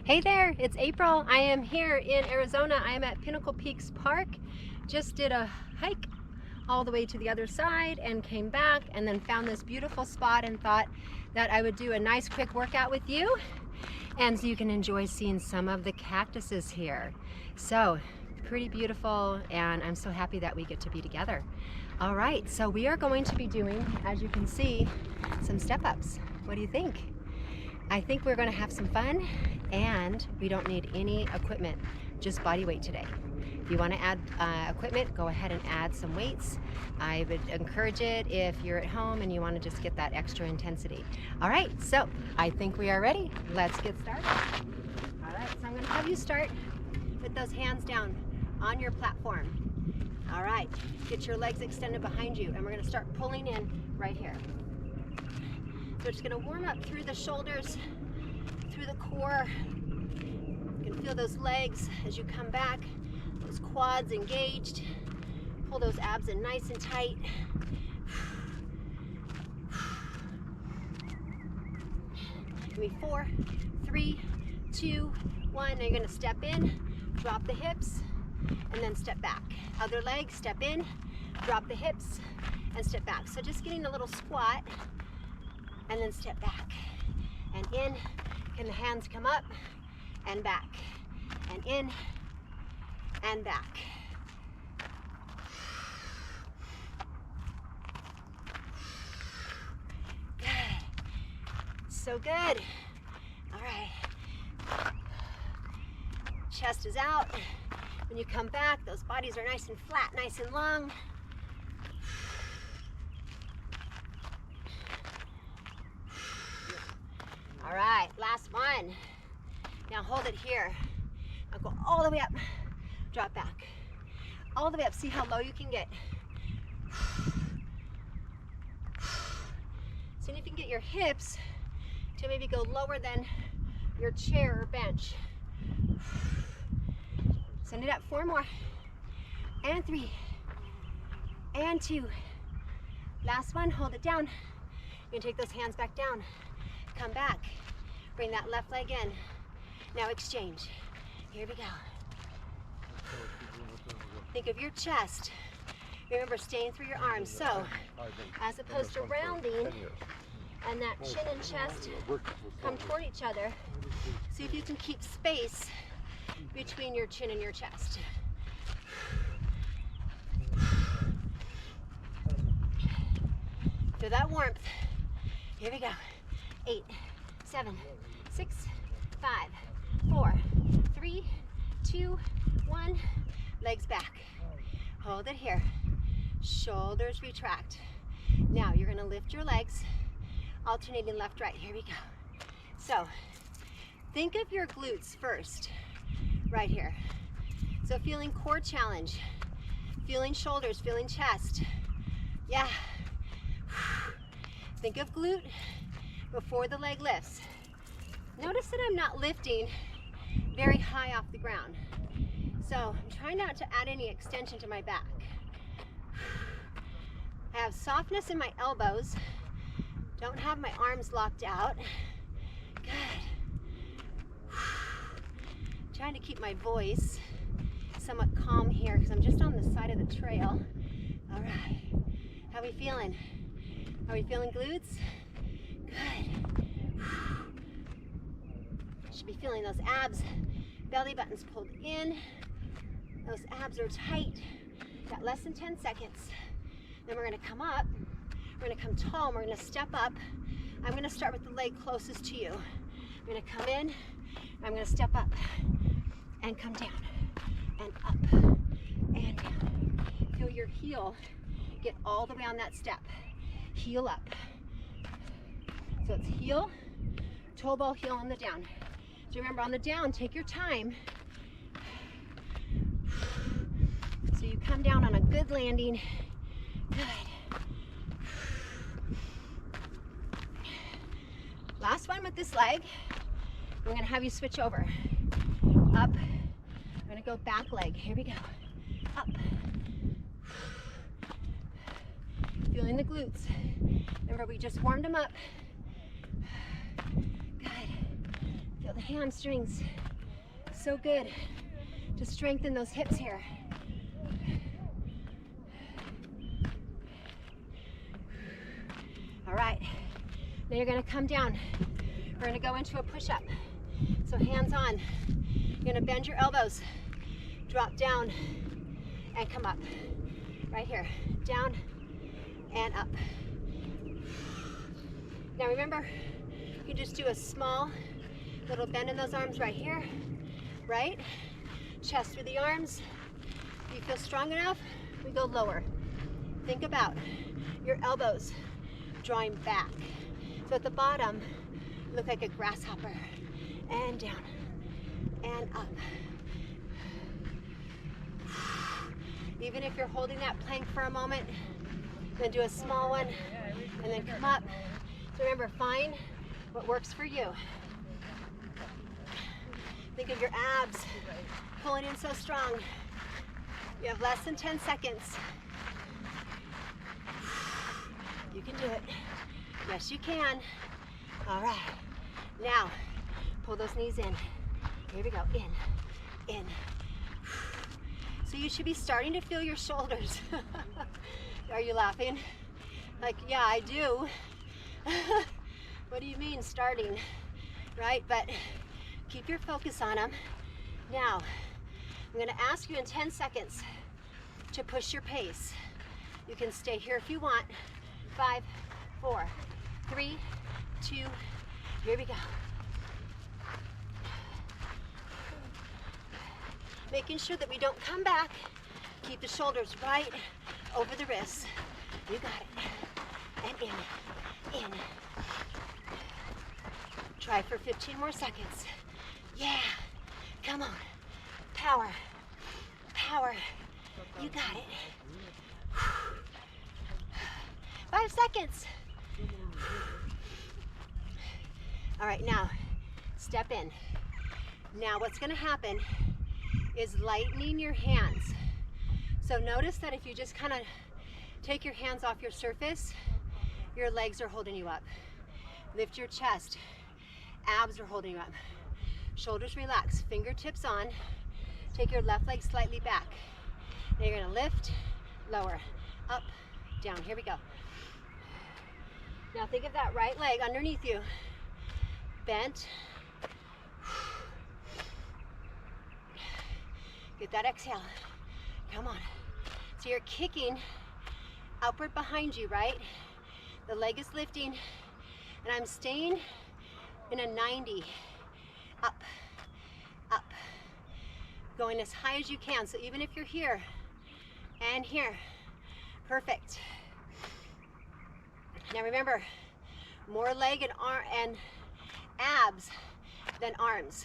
Hey there, it's April. I am here in Arizona. I am at Pinnacle Peaks Park. Just did a hike all the way to the other side and came back and then found this beautiful spot and thought that I would do a nice quick workout with you and so you can enjoy seeing some of the cactuses here. So pretty beautiful, and I'm so happy that we get to be together. All right, so we are going to be doing, as you can see, some step-ups. What do you think? I think we're going to have some fun, and we don't need any equipment, just body weight today. If you want to add equipment, go ahead and add some weights. I would encourage it if you're at home and you want to just get that extra intensity. All right, so I think we are ready. Let's get started. All right, so I'm going to have you start with those hands down on your platform. All right, get your legs extended behind you, and we're going to start pulling in right here. So we're just going to warm up through the shoulders, through the core. You can feel those legs as you come back, those quads engaged. Pull those abs in nice and tight. Give me 4, 3, 2, 1. Now you're going to step in, drop the hips, and then step back. Other leg, step in, drop the hips, and step back. So just getting a little squat, and then step back. And in, can the hands come up, and back. And in, and back. Good. So good. All right. Chest is out. When you come back, those bodies are nice and flat, nice and long. All right, last one. Now hold it here. Now go all the way up, drop back. All the way up, see how low you can get. See if you can get your hips to maybe go lower than your chair or bench. Send it up, 4 more, and 3, and 2. Last one, hold it down. You're gonna take those hands back down. Come back, bring that left leg in. Now exchange. Here we go. Think of your chest. Remember, staying through your arms. So, as opposed to rounding, and that chin and chest come toward each other, see if you can keep space between your chin and your chest. Feel that warmth. Here we go. 8, 7, 6, 5, 4, 3, 2, 1. Legs back. Hold it here. Shoulders retract. Now you're going to lift your legs, alternating left, right. Here we go. So think of your glutes first, right here. So feeling core challenge, feeling shoulders, feeling chest. Yeah. Think of glute before the leg lifts. Notice that I'm not lifting very high off the ground. So I'm trying not to add any extension to my back. I have softness in my elbows. Don't have my arms locked out. Good. Trying to keep my voice somewhat calm here because I'm just on the side of the trail. All right. How are we feeling? Are we feeling glutes? Good. Should be feeling those abs, belly buttons pulled in. Those abs are tight. Got less than 10 seconds. Then we're gonna come up. We're gonna come tall, and we're gonna step up. I'm gonna start with the leg closest to you. I'm gonna come in, I'm gonna step up and come down and up and down. Feel your heel get all the way on that step. Heel up. So it's heel, toe ball, heel on the down. So remember, on the down, take your time. So you come down on a good landing. Good. Last one with this leg. I'm gonna have you switch over. Up. I'm gonna go back leg. Here we go. Up. Feeling the glutes. Remember, we just warmed them up. Good. Feel the hamstrings. So good to strengthen those hips here. All right, now you're gonna come down. We're gonna go into a push-up. So hands on. You're gonna bend your elbows, drop down, and come up. Right here, down and up. Now remember, you just do a small little bend in those arms right here, right? Chest through the arms. If you feel strong enough, we go lower. Think about your elbows drawing back. So at the bottom, you look like a grasshopper. And down and up. Even if you're holding that plank for a moment, then do a small one and then come up. So remember, find what works for you. Think of your abs pulling in so strong. You have less than 10 seconds. You can do it. Yes, you can. All right. Now, pull those knees in. Here we go. In. So you should be starting to feel your shoulders. Are you laughing? Like, yeah, I do. What do you mean starting? Right? But keep your focus on them. Now, I'm going to ask you in 10 seconds to push your pace. You can stay here if you want. 5, 4, 3, 2, here we go. Making sure that we don't come back. Keep the shoulders right over the wrists. You got it. And in. Try for 15 more seconds. Yeah. Come on. Power. You got it. 5 seconds. All right, now step in. Now what's going to happen is lightening your hands. So notice that if you just kind of take your hands off your surface, your legs are holding you up. Lift your chest. Abs are holding you up. Shoulders relax. Fingertips on. Take your left leg slightly back. Now you're going to lift, lower, up, down. Here we go. Now think of that right leg underneath you. Bent. Get that exhale. Come on. So you're kicking outward behind you, right? The leg is lifting, and I'm staying in a 90. Up. Going as high as you can. So even if you're here and here, perfect. Now remember, more leg and arm and abs than arms.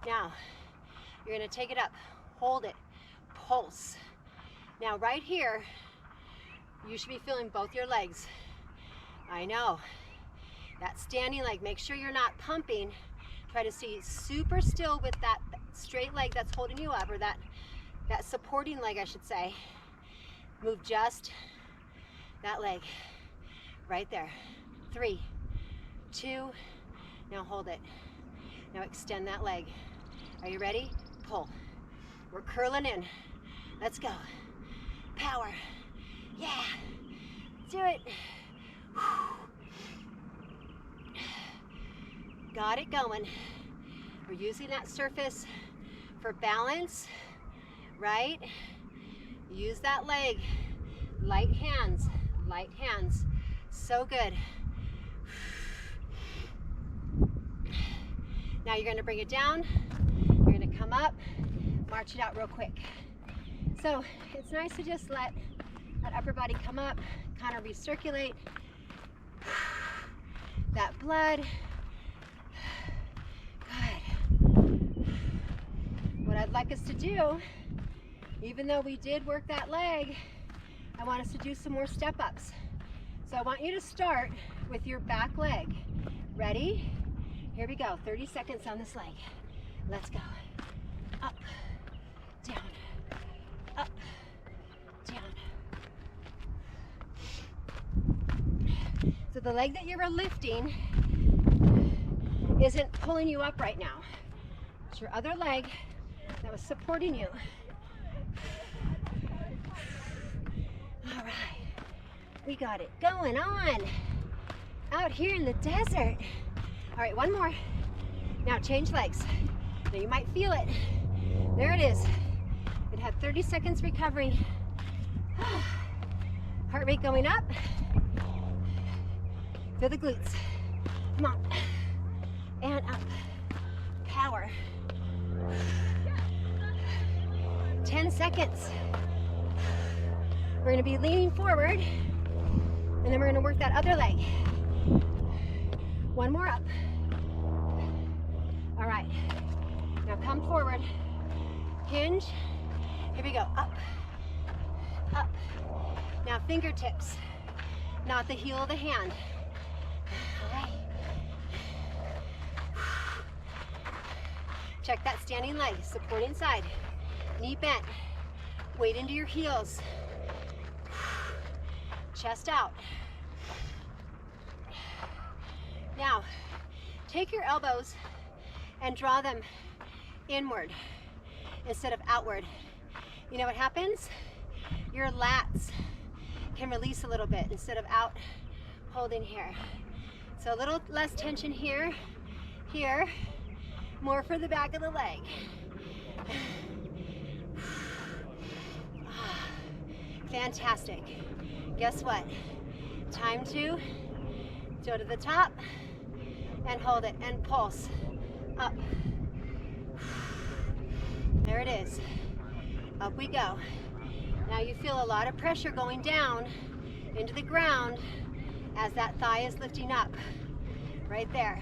Now, you're gonna take it up, hold it, pulse. Now right here, you should be feeling both your legs. I know, that standing leg, make sure you're not pumping. Try to stay super still with that straight leg that's holding you up, or that supporting leg, I should say. Move just that leg, right there. 3, 2, now hold it. Now extend that leg. Are you ready? Pull. We're curling in. Let's go. Power. Yeah. Do it. Got it going. We're using that surface for balance, right? Use that leg. Light hands. So good. Now you're going to bring it down. You're going to come up, march it out real quick. So it's nice to just let that upper body come up, kind of recirculate that blood. Good. What I'd like us to do, even though we did work that leg, I want us to do some more step ups. So I want you to start with your back leg. Ready? Here we go. 30 seconds on this leg. Let's go. Up, down, up, down. So the leg that you're lifting isn't pulling you up right now. It's your other leg that was supporting you. All right, we got it going on out here in the desert. All right, one more. Now change legs. Now you might feel it. There it is. It had 30 seconds recovery. Heart rate going up. Feel the glutes. Come on. And up. Power. 10 seconds. We're going to be leaning forward, and then we're going to work that other leg. One more up. All right. Now come forward. Hinge. Here we go. Up. Up. Now fingertips, not the heel of the hand. All right. Check that standing leg, supporting side. Knee bent. Weight into your heels. Chest out. Now, take your elbows and draw them inward instead of outward. You know what happens? Your lats can release a little bit instead of out holding here. So a little less tension here, here, more for the back of the leg. Fantastic. Guess what? Time to go to the top and hold it and pulse up. There it is. Up we go. Now you feel a lot of pressure going down into the ground as that thigh is lifting up. Right there.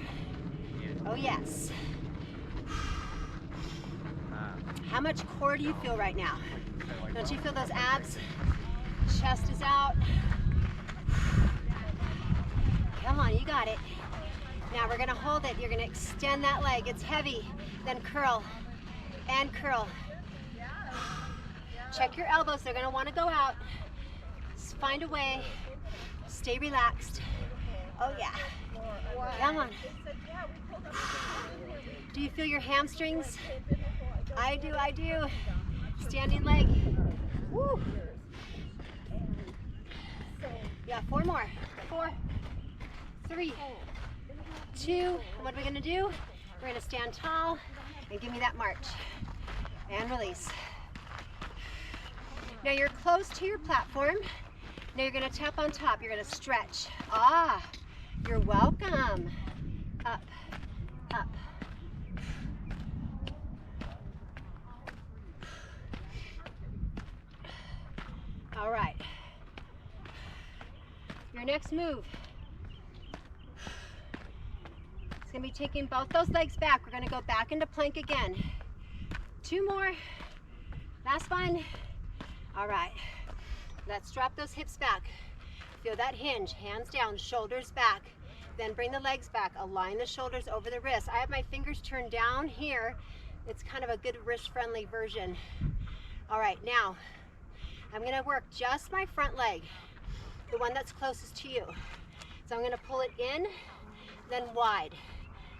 Oh yes. How much core do you feel right now? Don't you feel those abs? Chest is out. Come on, you got it. Now we're gonna hold it. You're gonna extend that leg. It's heavy. Then curl and curl. Check your elbows. They're gonna wanna go out. Just find a way. Stay relaxed. Oh yeah. Come on. Do you feel your hamstrings? I do, I do. Standing leg. Woo. Yeah, 4 more. 4, 3, 2. And what are we gonna do? We're gonna stand tall and give me that march. And release. Now you're close to your platform. Now you're gonna tap on top. You're gonna stretch. Ah, you're welcome. Up, up. All right. Your next move. It's gonna be taking both those legs back. We're gonna go back into plank again. 2 more. Last one. All right. Let's drop those hips back. Feel that hinge. Hands down, shoulders back. Then bring the legs back. Align the shoulders over the wrists. I have my fingers turned down here. It's kind of a good wrist-friendly version. All right, now I'm gonna work just my front leg, the one that's closest to you. So I'm gonna pull it in, then wide.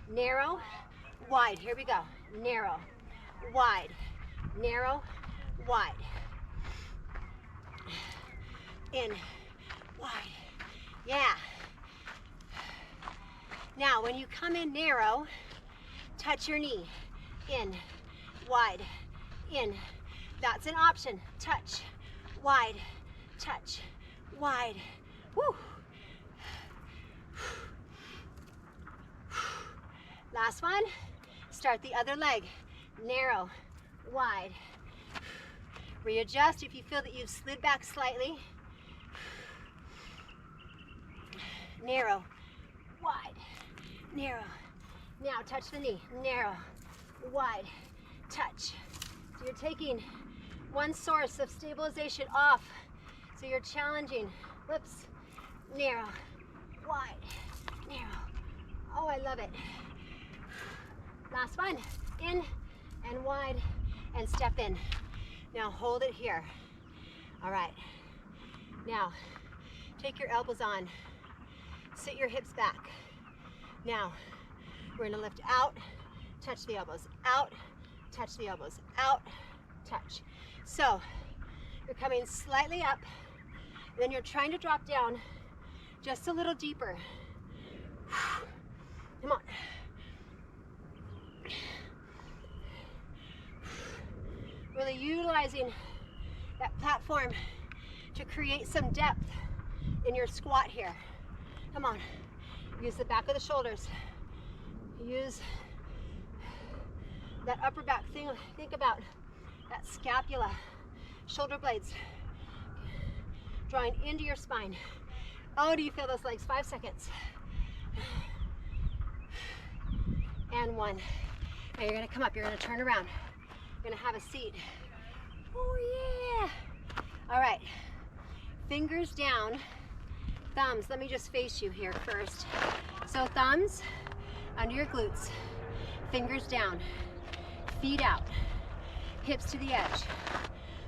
Narrow, wide. Here we go. Narrow, wide, narrow, wide. In, wide. Yeah. Now, when you come in narrow, touch your knee. In, wide, in. That's an option. Touch, wide, touch, wide. Woo. Last one. Start the other leg. Narrow, wide. Readjust if you feel that you've slid back slightly. Narrow, wide, narrow. Now touch the knee. Narrow, wide, touch. So you're taking one source of stabilization off. So you're challenging. Whoops. Narrow, wide, narrow. Oh, I love it. Last one. In and wide and step in. Now hold it here. All right. Now take your elbows on. Sit your hips back. Now We're gonna lift out, touch the elbows, out, touch the elbows, out, touch. So you're coming slightly up, then you're trying to drop down just a little deeper. Come on. Really utilizing that platform to create some depth in your squat here. Come on. Use the back of the shoulders. Use that upper back thing. Think about that scapula, shoulder blades drawing into your spine. Oh, do you feel those legs? 5 seconds. And 1. Now you're gonna come up, you're gonna turn around. You're gonna have a seat. Oh yeah. All right, fingers down, thumbs. Let me just face you here first. So thumbs under your glutes, fingers down, feet out, hips to the edge,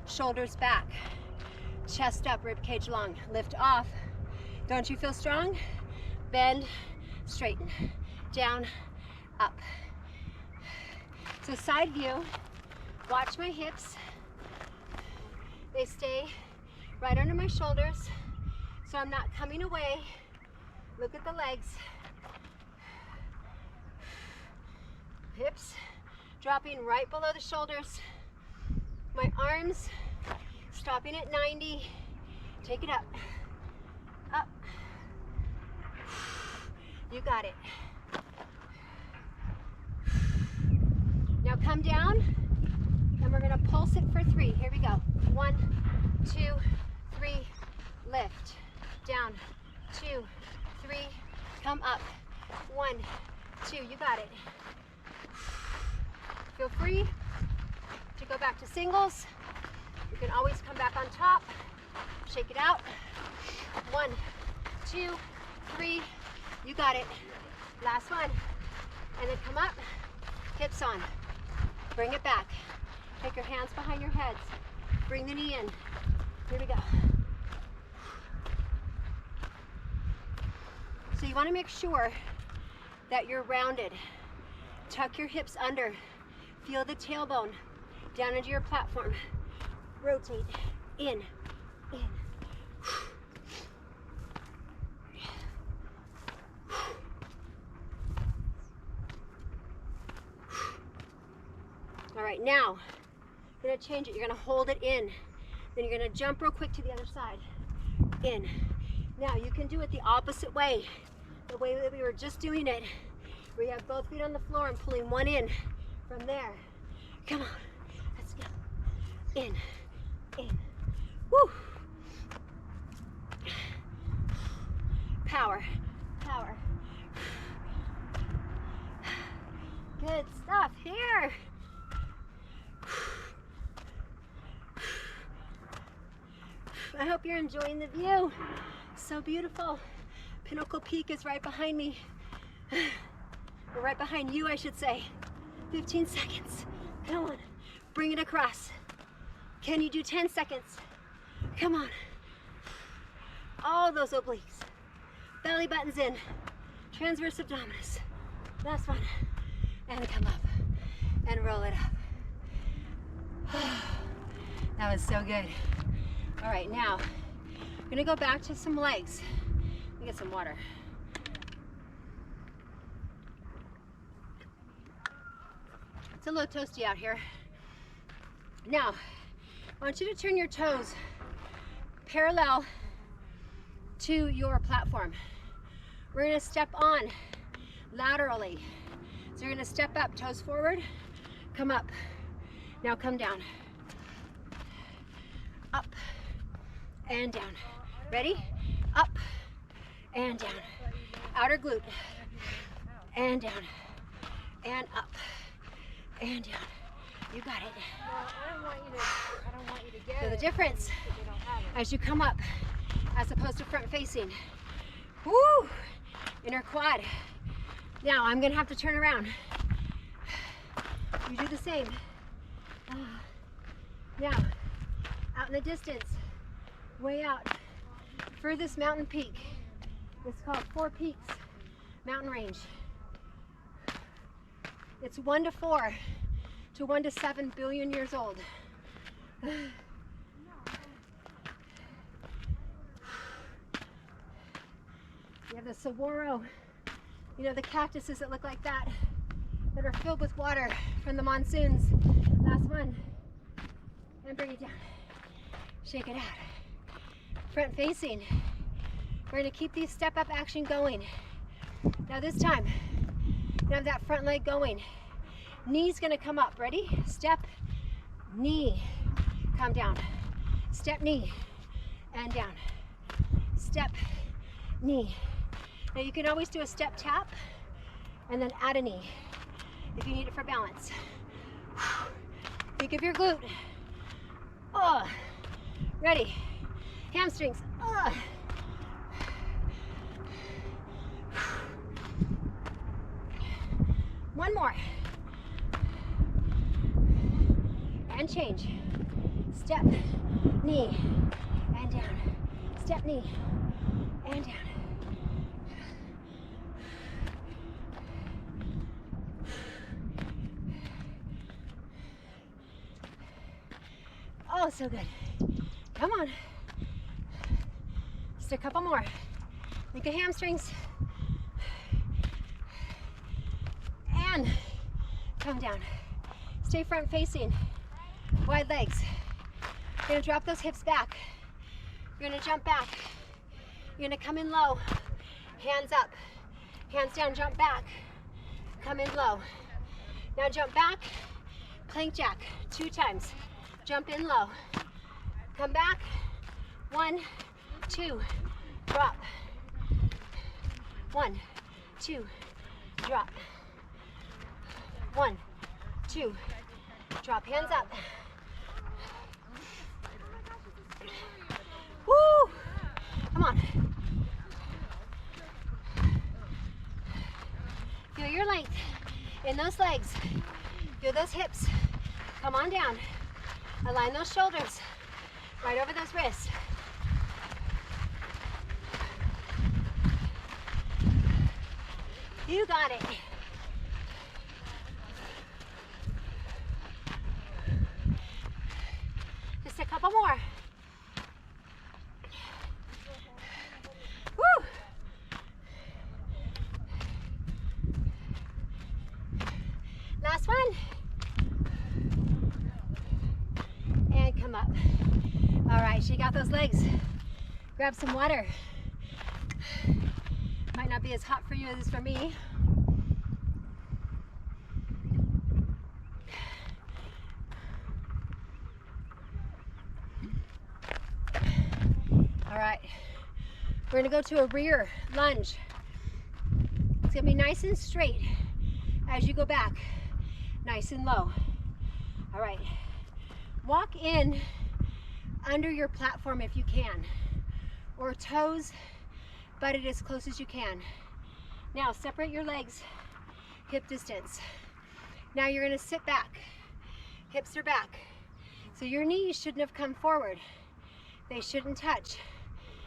shoulders back, chest up, rib cage long. Lift off. Don't you feel strong? Bend, straighten, down, up. So side view, watch my hips. They stay right under my shoulders, so I'm not coming away. Look at the legs. Hips dropping right below the shoulders. My arms stopping at 90. Take it up. Up. You got it. Now come down, and we're gonna pulse it for 3. Here we go. 1, 2, 3, lift. Down, 2, 3, come up. 1, 2, you got it. Feel free to go back to singles. You can always come back on top. Shake it out. 1, 2, 3, you got it. Last one. And then come up, hips on. Bring it back. Take your hands behind your heads. Bring the knee in. Here we go. So you want to make sure that you're rounded. Tuck your hips under. Feel the tailbone down into your platform. Rotate. In. In. All right, now you're gonna change it. You're gonna hold it in. Then you're gonna jump real quick to the other side. In. Now you can do it the opposite way. The way that we were just doing it, where you have both feet on the floor and pulling one in from there. Come on, let's go. In, in, woo. Power, power. Good stuff here. I hope you're enjoying the view. So beautiful. Pinnacle Peak is right behind me. Or right behind you, I should say. 15 seconds. Come on. Bring it across. Can you do 10 seconds? Come on. All those obliques. Belly buttons in. Transverse abdominis. Last one. And come up. And roll it up. That was so good. All right, now I'm gonna go back to some legs. Let me get some water. It's a little toasty out here. Now, I want you to turn your toes parallel to your platform. We're gonna step on laterally. So you're gonna step up, toes forward, come up. Now come down. Up and down. Ready? Up and down. Outer glute. And down. And up. And down. You got it. I don't want you to get Feel the it difference if you don't have it. as you come up, as opposed to front facing. Woo! Inner quad. Now I'm gonna have to turn around. You do the same. Now, out in the distance, way out, furthest mountain peak. It's called Four Peaks Mountain Range. It's 1 to 4 to 1 to 7 billion years old. You have the saguaro, you know, the cactuses that look like that are filled with water from the monsoons. Last one. And bring it down. Shake it out. Front facing. We're going to keep these step up action going. Now this time, you have that front leg going. Knee's going to come up. Ready? Step, knee, come down. Step, knee, and down. Step, knee. Now you can always do a step tap and then add a knee if you need it for balance. Think of your glute. Ready? Hamstrings. One more. And change. Step, knee, and down. Step, knee, and down. Oh, so good. Come on. Just a couple more. Think of hamstrings. And come down. Stay front facing. Wide legs. You're going to drop those hips back. You're going to jump back. You're going to come in low. Hands up. Hands down, jump back. Come in low. Now jump back. Plank jack 2 times. Jump in low. Come back. 1, 2, drop. 1, 2, drop. 1, 2, drop. Hands up. Woo! Come on. Feel your length in those legs. Feel those hips. Come on down. Align those shoulders right over those wrists. You got it. Just a couple more. Woo! Last one. And come up. All right, shake out those legs. Grab some water. Might not be as hot for you as for me. All right, we're gonna go to a rear lunge. It's gonna be nice and straight as you go back, nice and low. All right, walk in under your platform if you can, or toes butted as close as you can. Now separate your legs hip distance. Now you're gonna sit back, hips are back. So your knees shouldn't have come forward. They shouldn't touch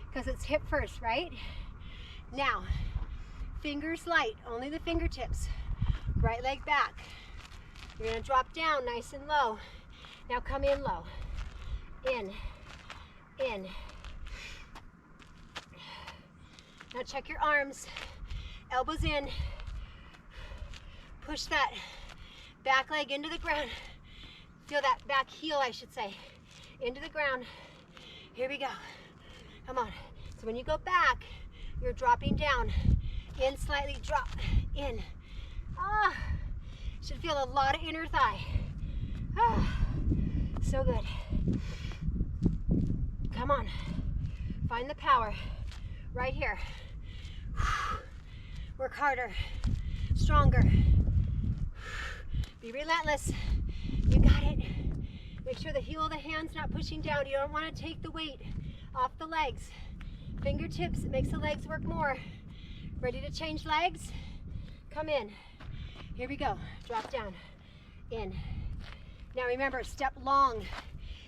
because it's hip first, right? Now, fingers light, only the fingertips. Right leg back. You're gonna drop down nice and low. Now come in low. In. Now check your arms, elbows in. Push that back leg into the ground. Feel that back heel, I should say, into the ground. Here we go. Come on. So when you go back, you're dropping down. In slightly, drop, in. Ah, should feel a lot of inner thigh. Ah, so good. Come on. Find the power right here. Work harder, stronger. Be relentless. You got it. Make sure the heel of the hand's not pushing down. You don't want to take the weight off the legs. Fingertips, it makes the legs work more. Ready to change legs? Come in. Here we go. Drop down. In. Now remember, step long.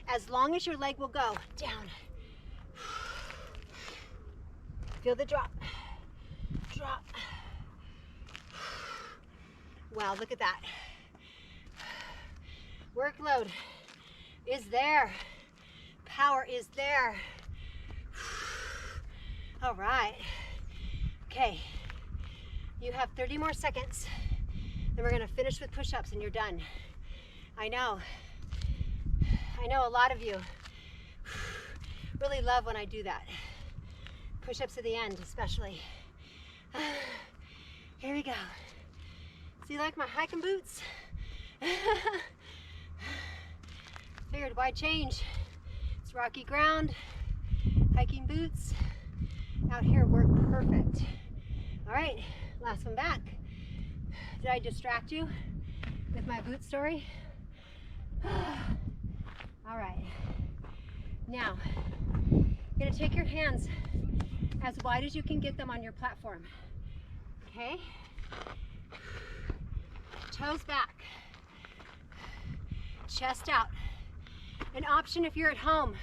As long as your leg will go. Down. Feel the drop. Drop. Wow, look at that. Workload is there. Power is there. All right. Okay. You have 30 more seconds. Then we're gonna finish with push-ups and you're done. I know a lot of you really love when I do that. Push-ups at the end, especially. Here we go. So you like my hiking boots? Figured why change? It's rocky ground, hiking boots out here work perfect. All right, last one back. Did I distract you with my boot story? All right, now you're gonna take your hands as wide as you can get them on your platform, okay? Toes back, chest out. An option if you're at home,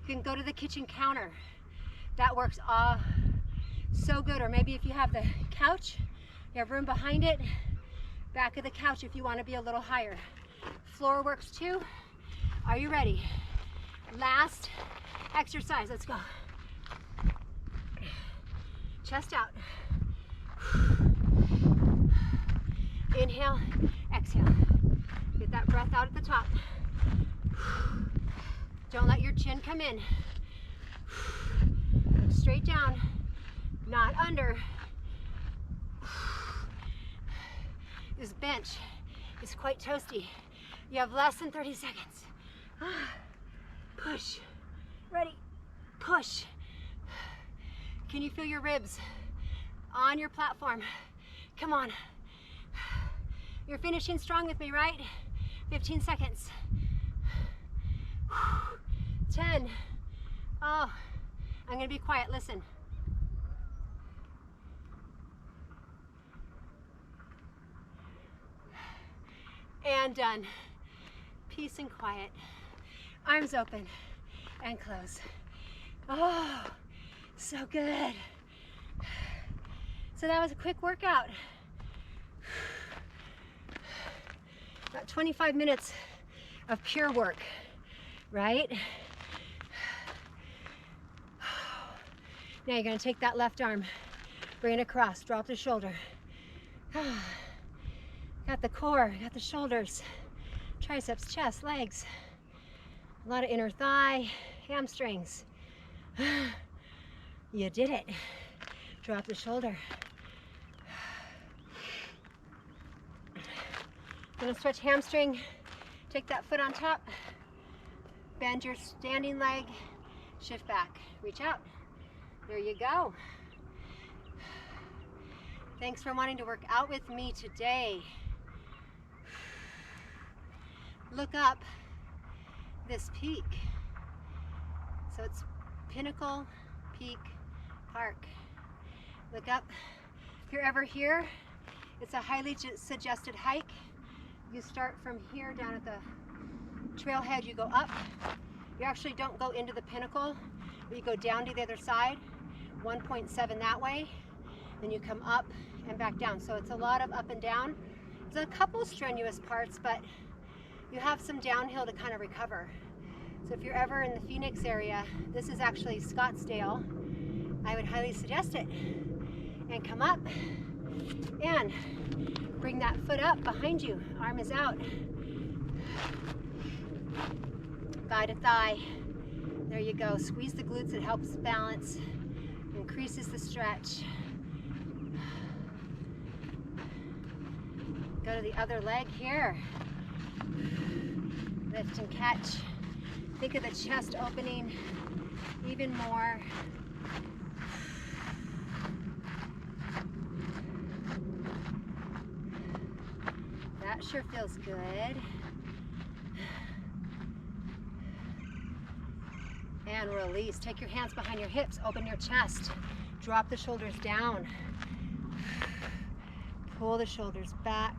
you can go to the kitchen counter. That works so good. Or maybe if you have the couch, you have room behind it, back of the couch if you want to be a little higher. Floor works too. Are you ready? Last exercise, let's go. Chest out. Inhale, exhale. Get that breath out at the top. Don't let your chin come in. Straight down, not under. This bench is quite toasty. You have less than 30 seconds. Push. Ready? Push. Can you feel your ribs on your platform? Come on. You're finishing strong with me, right? 15 seconds. 10. Oh, I'm gonna be quiet, listen. And done. Peace and quiet. Arms open and close. Oh, so good. So that was a quick workout. About 25 minutes of pure work, right? Now you're gonna take that left arm, bring it across, drop the shoulder. Got the core, got the shoulders, triceps, chest, legs. A lot of inner thigh, hamstrings. You did it. Drop the shoulder. Gonna stretch hamstring. Take that foot on top. Bend your standing leg. Shift back. Reach out. There you go. Thanks for wanting to work out with me today. Look up this peak. So it's Pinnacle Peak Park. Look up. If you're ever here, it's a highly suggested hike. You start from here down at the trailhead, you go up. You actually don't go into the pinnacle, but you go down to the other side, 1.7 that way, then you come up and back down. So it's a lot of up and down. There's a couple strenuous parts, but you have some downhill to kind of recover. So if you're ever in the Phoenix area, this is actually Scottsdale. I would highly suggest it. And come up and bring that foot up behind you. Arm is out. Thigh to thigh. There you go. Squeeze the glutes. It helps balance. Increases the stretch. Go to the other leg here. Lift and catch. Think of the chest opening even more. That sure feels good. And release. Take your hands behind your hips. Open your chest. Drop the shoulders down. Pull the shoulders back.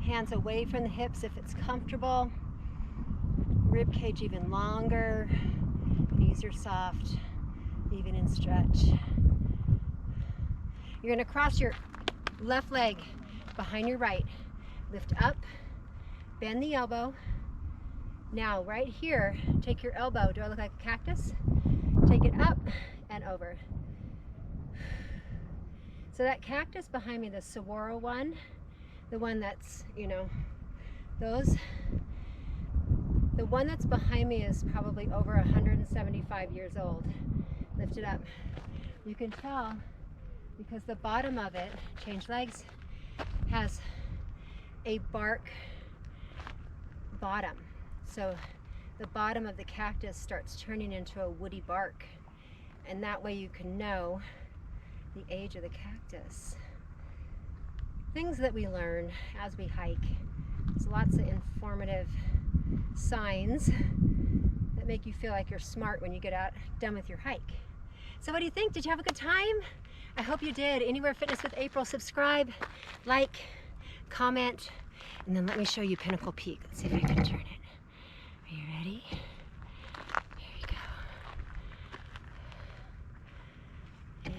Hands away from the hips if it's comfortable. Rib cage even longer. Knees are soft, even in stretch. You're gonna cross your left leg behind your right. Lift up, bend the elbow. Now right here, take your elbow. Do I look like a cactus? Take it up and over. So that cactus behind me, the saguaro one, the one that's, you know, those, the one that's behind me is probably over 175 years old. Lift it up. You can tell because the bottom of it, change legs, has a bark bottom. So the bottom of the cactus starts turning into a woody bark. And that way you can know the age of the cactus. Things that we learn as we hike. There's lots of informative signs that make you feel like you're smart when you get out done with your hike. So what do you think? Did you have a good time? I hope you did. Anywhere Fitness with April, subscribe, like, comment, and then let me show you Pinnacle Peak. Let's see if I can turn it. Are you ready? Here you go. And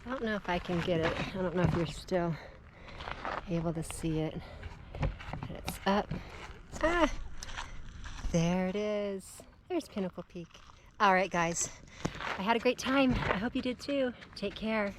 I don't know if I can get it. I don't know if you're still able to see it. But it's up. Ah! There it is. There's Pinnacle Peak. All right, guys. I had a great time. I hope you did too. Take care.